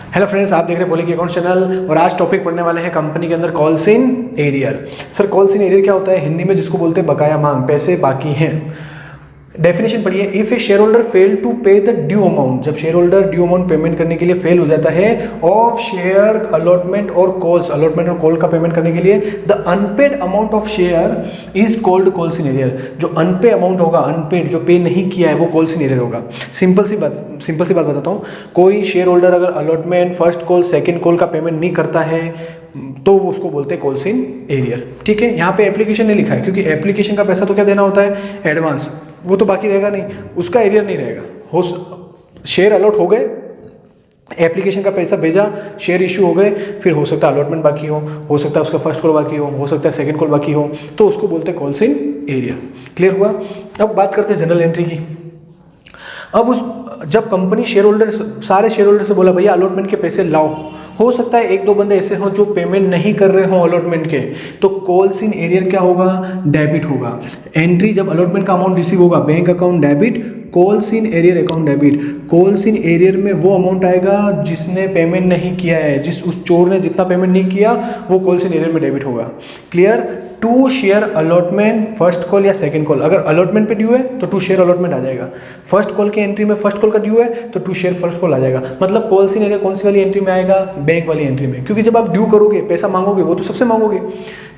Hello friends, आप देख रहे हैं बोली के अकाउंट चैनल और आज टॉपिक पढ़ने वाले हैं कंपनी के अंदर calls in arrear. Sir calls in arrear क्या होता है? हिंदी में जिसको बोलते हैं बकाया मांग, पैसे बाकी हैं। डेफिनेशन पढ़िए। If a shareholder fail to pay the due amount, जब shareholder due amount payment करने के लिए फेल हो जाता है ऑफ शेयर अलॉटमेंट और कॉल्स, अलॉटमेंट और कॉल का पेमेंट करने के लिए, the unpaid amount of share is called calls in arrear. जो अनपे अमाउंट होगा, अनपेड जो पे नहीं किया है, वो कॉल्स इन एरियर होगा। सिंपल सी बात बताता हूँ। कोई शेयर होल्डर अगर allotment, first call, second call का पेमेंट नहीं करता है तो वो उसको बोलते हैं कॉल्स इन एरियर। ठीक है, यहाँ पे एप्लीकेशन नहीं लिखा है क्योंकि एप्लीकेशन का पैसा तो क्या देना होता है? एडवांस। वो तो बाकी रहेगा नहीं, उसका एरियर नहीं रहेगा। हो शेयर अलॉट हो गए, एप्लीकेशन का पैसा भेजा, शेयर इशू हो गए, फिर हो सकता है अलॉटमेंट बाकी हो सकता है उसका फर्स्ट कॉल बाकी हो सकता है सेकंड कॉल बाकी हो, तो उसको बोलते हैं कॉल्स इन एरियर। क्लियर हुआ? अब बात करते हैं जनरल एंट्री की। अब जब कंपनी शेयर होल्डर, सारे शेयर होल्डर से बोला भैया अलॉटमेंट के पैसे लाओ, हो सकता है एक दो बंदे ऐसे हों जो पेमेंट नहीं कर रहे हों अलॉटमेंट के, तो कॉल्स इन एरियर क्या होगा? डेबिट होगा। एंट्री जब अलॉटमेंट का अमाउंट रिसीव होगा, bank account debit, calls in arrear account debit. Calls in arrear में वो अमाउंट आएगा जिसने पेमेंट नहीं किया है, उस चोर ने जितना पेमेंट नहीं किया वो कॉल्स इन एरियर में डेबिट होगा। Clear? To share allotment, first call या सेकंड कॉल। अगर अलॉटमेंट पे ड्यू है तो टू शेयर अलॉटमेंट आ जाएगा। फर्स्ट कॉल की एंट्री में फर्स्ट कॉल का ड्यू है तो टू शेयर फर्स्ट कॉल आ जाएगा। मतलब कॉल्स इन एरियर कौन सी वाली एंट्री में आएगा? बैंक वाली एंट्री में। क्योंकि जब आप ड्यू करोगे, पैसा मांगोगे, वो तो सबसे मांगोगे,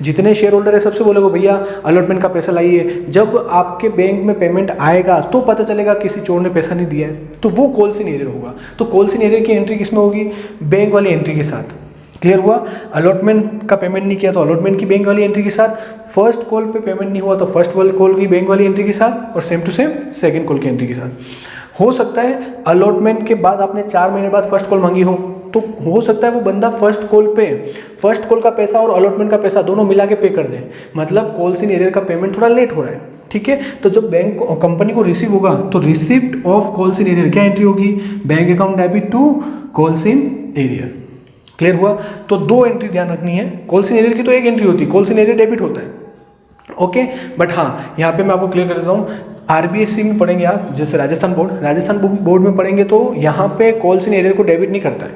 जितने शेयर होल्डर है सबसे बोलोगे भैया अलॉटमेंट का पैसा लाइए। जब आपके बैंक में पेमेंट आएगा तो पता चलेगा किसी चोर ने पैसा नहीं दिया है, तो वो कॉल्स इन एरियर होगा। तो कॉल्स इन एरियर की एंट्री किसमें होगी? बैंक वाली एंट्री के साथ। क्लियर हुआ? अलॉटमेंट का पेमेंट नहीं किया तो अलॉटमेंट की बैंक वाली एंट्री के साथ, फर्स्ट कॉल पे पेमेंट नहीं हुआ तो फर्स्ट वाली कॉल की बैंक वाली एंट्री के साथ, और same to same second call की एंट्री के साथ। हो सकता है अलॉटमेंट के बाद आपने 4 महीने बाद फर्स्ट कॉल मांगी हो, तो हो सकता है वो बंदा फर्स्ट कॉल का पैसा और अलॉटमेंट का पैसा दोनों मिला के पे कर दे। मतलब कॉल्स इन एरियर का पेमेंट थोड़ा लेट हो रहा है। ठीक है, तो जब बैंक कंपनी को रिसीव होगा तो receipt of calls in arrear क्या एंट्री होगी? Bank account debit to calls in arrear. Clear हुआ? तो दो एंट्री ध्यान रखनी है। कॉल्स इन एरियर की तो एक एंट्री होती है, कॉल्स इन एरियर डेबिट होता है। ओके, बट हाँ यहाँ पे मैं आपको क्लियर कर देता हूँ। आरबीएससी में पढ़ेंगे आप, जैसे राजस्थान बोर्ड में पढ़ेंगे तो यहाँ पे कॉल्स इन एरियर को डेबिट नहीं करता है,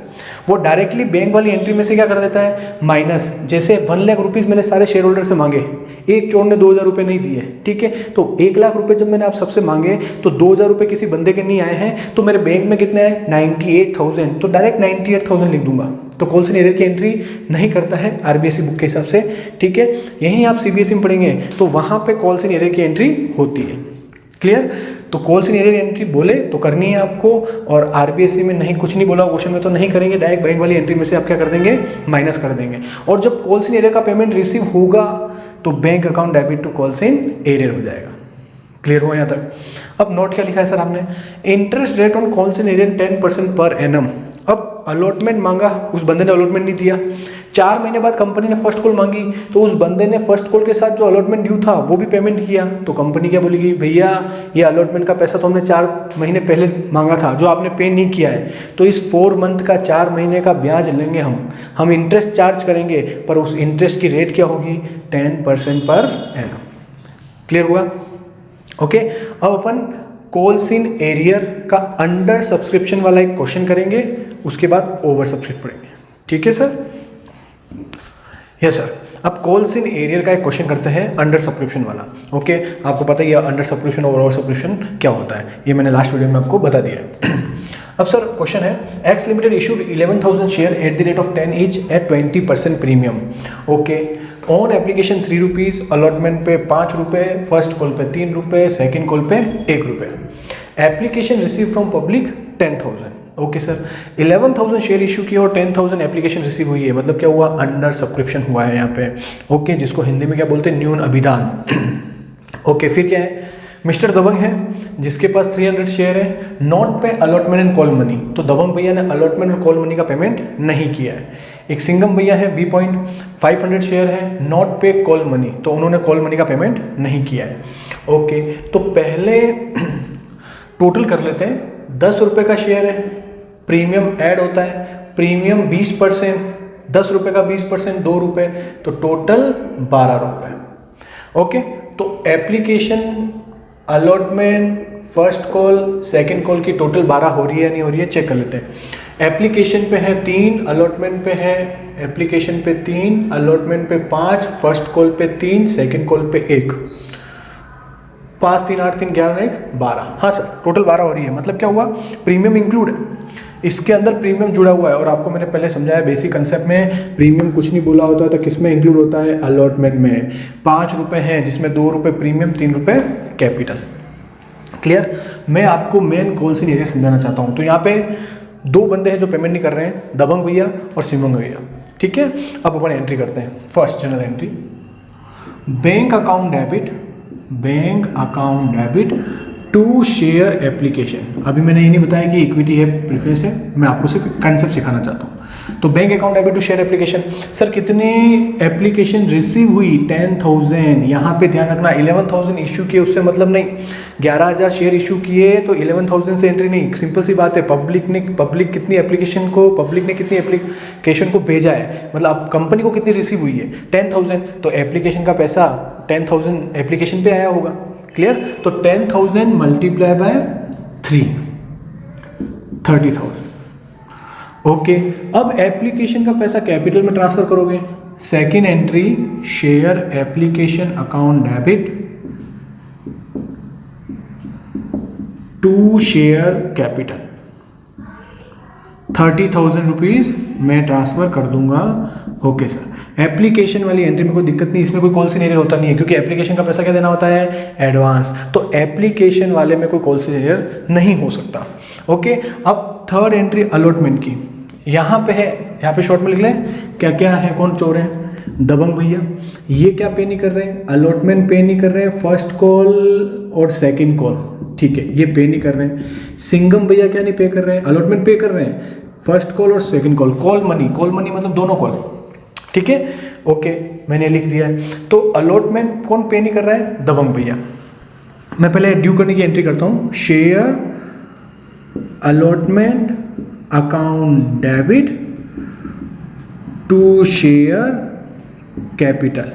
वो डायरेक्टली बैंक वाली एंट्री में से क्या कर देता है? माइनस। जैसे 1 लाख रुपीज़ मैंने सारे शेयर होल्डर से मांगे, एक चोर ने 2000 रुपये नहीं दिए, ठीक है, तो 1 लाख रुपये जब मैंने आप सबसे मांगे तो 2000 रुपये किसी बंदे के नहीं आए हैं, तो मेरे बैंक में कितने आए? 98,000, तो डायरेक्ट 98,000 लिख दूंगा। तो कॉल्स इन एरियर की एंट्री नहीं करता है आरबीएससी बुक के हिसाब से। ठीक है, यहीं आप सीबीएसई में पढ़ेंगे तो वहाँ पे कॉल्स इन एरियर की एंट्री होती है। क्लियर? तो कॉल्स इन एरियर एंट्री बोले तो करनी है आपको, और आरबीएससी में नहीं, कुछ नहीं बोला क्वेश्चन में तो नहीं करेंगे, डायरेक्ट बैंक वाली एंट्री में से आप क्या कर देंगे? माइनस कर देंगे। और जब कॉल्स इन एरियर का पेमेंट रिसीव होगा तो bank account debit to calls in arrear हो जाएगा। क्लियर हुआ यहाँ तक? अब नोट क्या लिखा है सर आपने? Interest rate on calls in arrear 10% per annum. अब अलॉटमेंट मांगा, उस बंदे ने अलॉटमेंट नहीं दिया, 4 महीने बाद कंपनी ने फर्स्ट कॉल मांगी, तो उस बंदे ने फर्स्ट कॉल के साथ जो अलॉटमेंट ड्यू था वो भी पेमेंट किया, तो कंपनी क्या बोलेगी? भैया ये अलॉटमेंट का पैसा तो हमने 4 महीने पहले मांगा था जो आपने पे नहीं किया है, तो इस 4 मंथ का 4 महीने का ब्याज लेंगे हम इंटरेस्ट चार्ज करेंगे, पर उस इंटरेस्ट की रेट क्या होगी? 10% पर एनम। क्लियर हुआ? ओके, अब अपन कॉल्स इन एरियर का अंडर सब्सक्रिप्शन वाला एक क्वेश्चन करेंगे, उसके बाद ओवर सब्सक्रिप्ट पढ़ेंगे। ठीक है सर? Yes sir. अब कॉल्स इन एरियर का एक क्वेश्चन करते हैं अंडर सब्सक्रिप्शन वाला। ओके, आपको पता ही है अंडर सब्सक्रिप्शन और ओवर सब्सक्रिप्शन क्या होता है, ये मैंने लास्ट वीडियो में आपको बता दिया है। अब सर क्वेश्चन है, x limited issued 11,000 share at the rate of 10 each eight 20% premium. Okay, on application 3 rupees, allotment पे 5 रुपये, फर्स्ट कॉल पे 3 रुपये, सेकेंड कॉल पे 1 रुपये। Application receive from public 10,000। Okay sir, 11,000 share issue किया और 10,000 एप्लीकेशन रिसीव हुई है, मतलब क्या हुआ? अंडर सब्सक्रिप्शन हुआ है यहाँ पे। ओके, जिसको हिंदी में क्या बोलते हैं? न्यून अभिदान। ओके, फिर क्या है? मिस्टर दबंग है जिसके पास 300 शेयर है, नॉट पे अलॉटमेंट एंड कॉल मनी, तो दबंग भैया ने अलॉटमेंट और कॉल मनी का पेमेंट नहीं किया है। एक सिंगम भैया है, बी पॉइंट, 500 शेयर है, नॉट पे कॉल मनी, तो उन्होंने कॉल मनी का पेमेंट नहीं किया है। ओके, तो पहले टोटल कर लेते हैं। 10 रुपये का शेयर है, प्रीमियम ऐड होता है, प्रीमियम 20%, 10 रुपये का 20% 2 रुपये, तो टोटल 12 रुपये। ओके, तो application, allotment, first call, second call की टोटल 12 हो रही है या नहीं हो रही है, चेक कर लेते हैं। एप्लीकेशन पे है 3, अलॉटमेंट पे है, एप्लीकेशन पे 3, अलॉटमेंट पे 5, फर्स्ट कॉल पे 3, सेकंड कॉल पे 1, 5 3 8 3 11 1 12। हाँ सर, टोटल 12 हो रही है। मतलब क्या हुआ, प्रीमियम इंक्लूड है, इसके अंदर प्रीमियम जुड़ा हुआ है। और आपको मैंने पहले समझाया बेसिक कंसेप्ट में, प्रीमियम कुछ नहीं बोला होता है तो किस में इंक्लूड होता है, अलॉटमेंट में। 5 रुपये हैं जिसमें 2 रुपये प्रीमियम, 3 रुपये कैपिटल। क्लियर। मैं आपको मेन कॉल्स इन एरिया समझाना चाहता हूँ। तो यहाँ पे 2 बंदे हैं जो पेमेंट नहीं कर रहे हैं, दबंग भैया और सिमंग भैया, ठीक है। अब अपन एंट्री करते हैं। First general entry, bank account debit, bank account debit to share application. अभी मैंने ये नहीं बताया कि इक्विटी है प्रीफेस है, मैं आपको सिर्फ कंसेप्ट सिखाना चाहता हूँ। तो bank account debit to share application, sir कितने एप्लीकेशन रिसीव हुई, 10,000। यहाँ पे ध्यान रखना 11,000 इशू किए उससे मतलब नहीं, 11,000 शेयर इशू किए तो 11,000 से एंट्री नहीं। सिंपल सी बात है, पब्लिक ने कितनी एप्लीकेशन को भेजा है, मतलब कंपनी को कितनी रिसीव हुई है, 10,000। तो एप्लीकेशन का पैसा 10,000 एप्लीकेशन पे आया होगा। क्लियर। तो 10,000 मल्टीप्लाई बाय 3, 30,000। ओके। अब एप्लीकेशन का पैसा कैपिटल में ट्रांसफर करोगे। Second entry, share application account debit to share capital, 30,000 rupees मैं ट्रांसफर कर दूंगा। Okay sir. एप्लीकेशन वाली एंट्री में कोई दिक्कत नहीं, इसमें कोई कॉल सिनेरियर होता नहीं है क्योंकि एप्लीकेशन का पैसा क्या देना होता है, एडवांस। तो एप्लीकेशन वाले में कोई कॉल सिनेरियर नहीं हो सकता। ओके। अब थर्ड एंट्री अलॉटमेंट की, यहाँ पे है, यहाँ पे शॉर्ट में लिख लें क्या क्या है, कौन चोर है, दबंग भैया। ये क्या पे नहीं कर रहे हैं, अलॉटमेंट पे नहीं कर रहे हैं, फर्स्ट कॉल और सेकंड कॉल, ठीक है, ये पे नहीं कर रहे हैं। सिंगम भैया क्या नहीं पे कर रहे हैं, अलॉटमेंट पे कर रहे हैं, फर्स्ट कॉल और सेकंड कॉल। कॉल मनी मतलब दोनों कॉल, ठीक है। ओके, मैंने लिख दिया है। तो अलॉटमेंट कौन पे नहीं कर रहा है, दबंग भैया। मैं पहले ड्यू करने की एंट्री करता हूँ, share allotment account debit to share capital.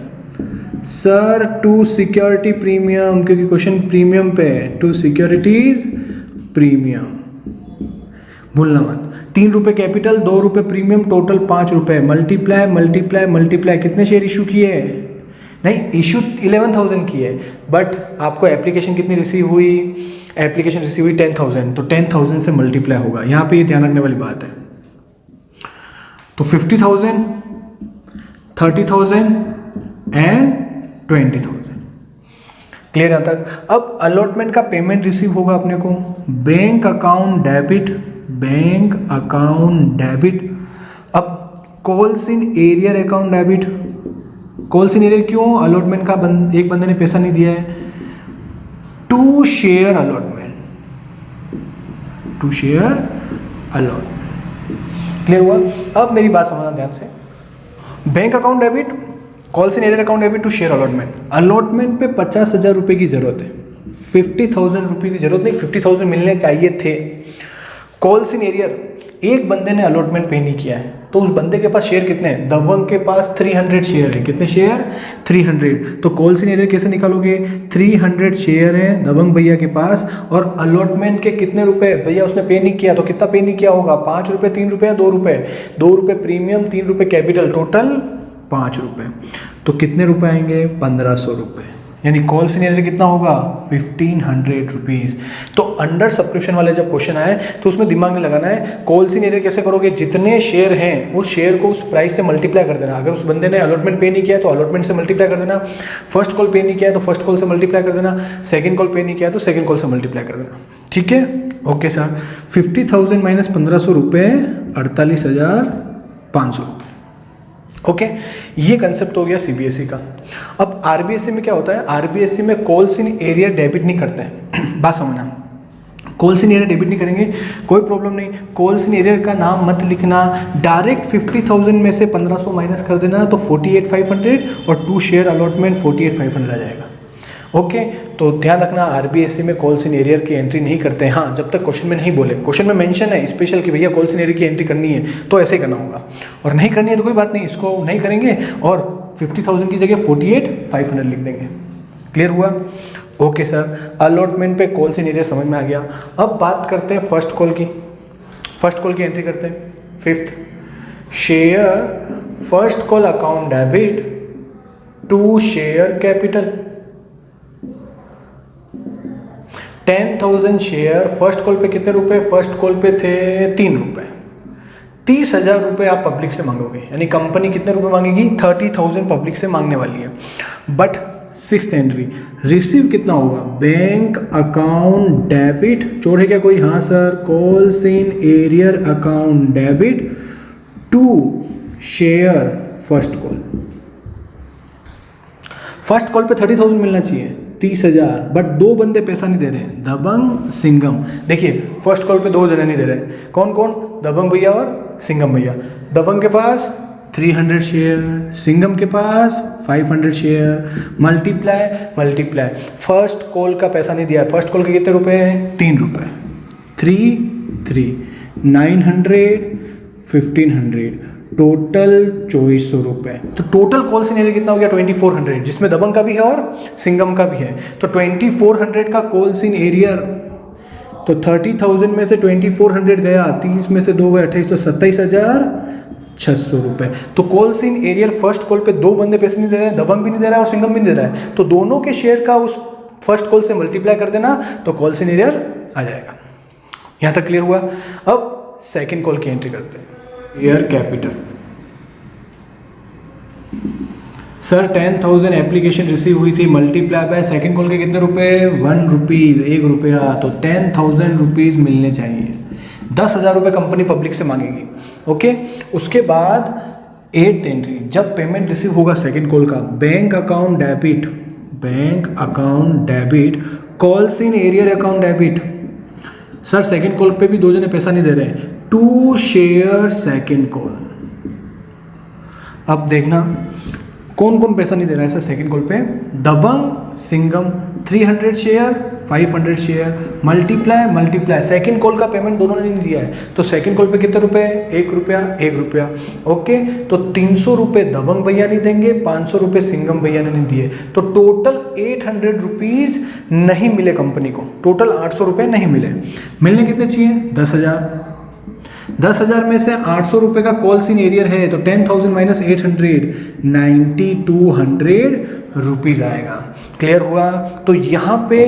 Sir to security premium, क्योंकि क्वेश्चन प्रीमियम पे है, टू सिक्योरिटीज प्रीमियम, भूलना मत। 3 रुपये कैपिटल, 2 रुपये प्रीमियम, टोटल 5 रुपये। मल्टीप्लाई मल्टीप्लाई मल्टीप्लाई, कितने शेयर इशू किए हैं, नहीं इशू 11,000 की है, बट आपको एप्लीकेशन कितनी रिसीव हुई, एप्लीकेशन रिसीव हुई 10,000, तो 10,000 से मल्टीप्लाई होगा। यहाँ पे ये ध्यान रखने वाली बात है। तो 50,000, 30,000 एंड 20,000। क्लियर यहाँ तक। अब अलॉटमेंट का पेमेंट रिसीव होगा अपने को, bank account debit, bank account debit. अब calls in arrear account debit, calls in arrear क्यों, अलॉटमेंट का एक बंदे ने पैसा नहीं दिया है, to share allotment, to share allotment. Clear हुआ। अब मेरी बात समझना ध्यान से, bank account debit, calls in arrear account debit to share allotment. Allotment पे 50,000 रुपये की जरूरत है, 50,000 रुपये की जरूरत नहीं, 50,000 मिलने चाहिए थे। कॉल्स इन एरियर, एक बंदे ने अलॉटमेंट पे नहीं किया है, तो उस बंदे के पास शेयर कितने हैं, दबंग के पास 300 शेयर है। कितने शेयर, 300। तो कॉल्स इन एरियर कैसे निकालोगे, 300 शेयर है दबंग भैया के पास, और अलॉटमेंट के कितने रुपए, भैया उसने पे नहीं किया, तो कितना पे नहीं किया होगा, 5 रुपये, 3 रुपये, 2 रुपये, 2 रुपये प्रीमियम, 3 रुपये कैपिटल, टोटल 5 रुपये। तो कितने रुपए आएंगे, 1,500 रुपये। यानी कॉल सिनेरियो कितना होगा, 1,500 रुपीज़। तो अंडर सब्सक्रिप्शन वाले जब क्वेश्चन आए तो उसमें दिमाग में लगाना है, कॉल सिनेरियो कैसे करोगे, जितने शेयर हैं उस शेयर को उस प्राइस से मल्टीप्लाई कर देना। अगर उस बंदे ने अलॉटमेंट पे नहीं किया तो अलॉटमेंट से मल्टीप्लाई कर देना, फर्स्ट कॉल पे नहीं किया तो फर्स्ट कॉल से मल्टीप्लाई कर देना, सेकंड कॉल पे नहीं किया तो सेकंड कॉल से मल्टीप्लाई कर देना। ठीक है, ओके सर। 50,000 माइनस 1,500 रुपये, 48,500। ओके, ये कंसेप्ट हो गया सीबीएसई का। अब आरबीएसई में क्या होता है, आरबीएसई में कॉल्स इन एरिया डेबिट नहीं करते हैं। बात समझना, कॉल्स इन एरिया डेबिट नहीं करेंगे, कोई प्रॉब्लम नहीं। कॉल्स इन एरिया का नाम मत लिखना, डायरेक्ट 50,000 में से 1,500 माइनस कर देना तो 48,500 और 2 शेयर अलॉटमेंट 48,500 आ जाएगा। ओके, तो ध्यान रखना आरबीएसई में कॉल्स इन एरियर की एंट्री नहीं करते हैं। हाँ, जब तक क्वेश्चन में नहीं बोले, क्वेश्चन में मेंशन है स्पेशल कि भैया कॉल्स इन एरियर की एंट्री करनी है तो ऐसे ही करना होगा, और नहीं करनी है तो कोई बात नहीं, इसको नहीं करेंगे और 50,000 की जगह 48,500 लिख देंगे। क्लियर हुआ? ओके सर, अलॉटमेंट पे कॉल्स इन एरियर समझ में आ गया। अब बात करते हैं फर्स्ट कॉल की। फर्स्ट कॉल की एंट्री करते हैं। Fifth, share first call account debit to share capital. 10,000 share, first call पे कितने रुपए? फर्स्ट कॉल पे थे 3 रुपए। 30,000 रुपये आप पब्लिक से मांगोगे, यानी कंपनी कितने रुपए मांगेगी? 30,000 पब्लिक से मांगने वाली है। बट सिक्स्थ एंट्री, रिसीव कितना होगा? बैंक अकाउंट डेबिट, चोर है क्या कोई? हाँ sir, calls in arrear account debit to share first call. First call पे 30,000 मिलना चाहिए, 30,000, बट 2 बंदे पैसा नहीं दे रहे हैं, दबंग सिंघम। देखिए फर्स्ट कॉल पे 2 जने नहीं दे रहे हैं, कौन कौन? दबंग भैया और सिंघम भैया। दबंग के पास 300 शेयर, सिंघम के पास 500 शेयर, मल्टीप्लाई। फर्स्ट कॉल का पैसा नहीं दिया। फर्स्ट कॉल के कितने रुपए हैं? 3 रुपए। 3 900 1500, टोटल 2400 रुपये। तो टोटल कॉल सीन कितना हो गया? 2400, जिसमें दबंग का भी है और सिंघम का भी है। तो 2400 का कॉल सीन एरियर, तो 30,000 में से 2400 गया, 30 में से 2 गए 28, तो 27,600 रुपये। तो calls in arrear first call पे 2 बंदे पैसे नहीं दे रहे हैं, दबंग भी नहीं दे रहा है और सिंघम भी नहीं दे रहा है, तो दोनों के शेयर का उस फर्स्ट कॉल से मल्टीप्लाई कर देना, तो कॉल सीन एरियर आ जाएगा। यहाँ तक क्लियर हुआ? अब सेकेंड कॉल की एंट्री करते हैं। Share capital, sir 10,000 application receive हुई थी, मल्टीप्लाई बाय सेकंड कॉल के कितने रुपए? 1 रुपीज़, 1 रुपया, तो 10,000 रुपीज़ मिलने चाहिए। 10,000 रुपये कंपनी पब्लिक से मांगेगी। ओके, उसके बाद 8th एंट्री, जब पेमेंट रिसीव होगा सेकंड कॉल का, bank account debit calls in arrear account debit. Sir second call पे भी 2 जने पैसा नहीं दे रहे हैं, टू शेयर सेकंड कॉल। अब देखना कौन कौन पैसा नहीं दे रहा है सर सेकंड कॉल पे? Dabangg, Singham, 300 share, 500 share, multiply. Second call का पेमेंट दोनों ने नहीं दिया है, तो सेकंड कॉल पे कितने रुपए? 1 रुपया। ओके, तो 300 रुपये दबंग भैया नहीं देंगे, 500 रुपये सिंघम भैया ने नहीं दिए, तो टोटल 800 रुपीज़ नहीं मिले कंपनी को, टोटल 800 रुपये नहीं मिले। मिलने कितने चाहिए? 10,000। 10,000 में से 800 रुपये का कॉल सीन एरियर है, तो 10,000 माइनस 800, 9,200 रुपीज़ आएगा। क्लियर हुआ? तो यहाँ पे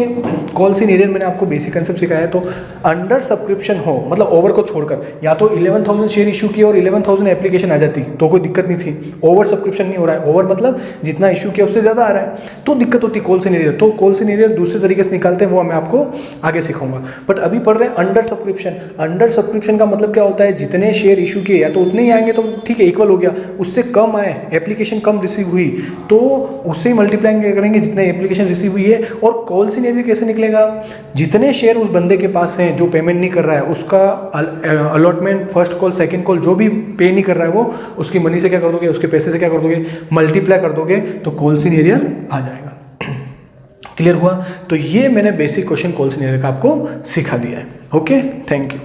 कॉल सीन एरियर मैंने आपको बेसिक कंसेप्ट सिखाया। तो अंडर सब्सक्रिप्शन हो, मतलब ओवर को छोड़कर, या तो 11,000 शेयर इशू किया और 11,000 एप्लीकेशन आ जाती तो कोई दिक्कत नहीं थी। ओवर सब्सक्रिप्शन नहीं हो रहा है, ओवर मतलब जितना इशू किया उससे ज़्यादा आ रहा है, तो दिक्कत होती कॉल सीन एरियर। तो कॉल सीन एरियर दूसरे तरीके से निकालते हैं, वो मैं आपको आगे सिखाऊंगा। बट अभी पढ़ रहे हैं अंडर सब्सक्रिप्शन। अंडर सब्सक्रिप्शन का मतलब क्या होता है? जितने शेयर इशू किए या तो उतने ही आएंगे, तो ठीक है, इक्वल हो गया। उससे कम आए, एप्लीकेशन कम रिसीव हुई, तो उससे ही मल्टीप्लाई करेंगे जितने एप्लीकेशन रिसीव हुई है। और कॉल सीन एरियर कैसे निकलेगा? जितने शेयर उस बंदे के पास हैं जो पेमेंट नहीं कर रहा है, उसका allotment, first call, second call, जो भी पे नहीं कर रहा है, वो उसकी मनी से क्या कर दोगे? उसके पैसे से क्या कर दोगे? मल्टीप्लाई कर दोगे, तो कॉल सीन एरियर आ जाएगा। क्लियर हुआ? तो ये मैंने basic question calls in arrear का आपको सिखा दिया है। Okay, thank you.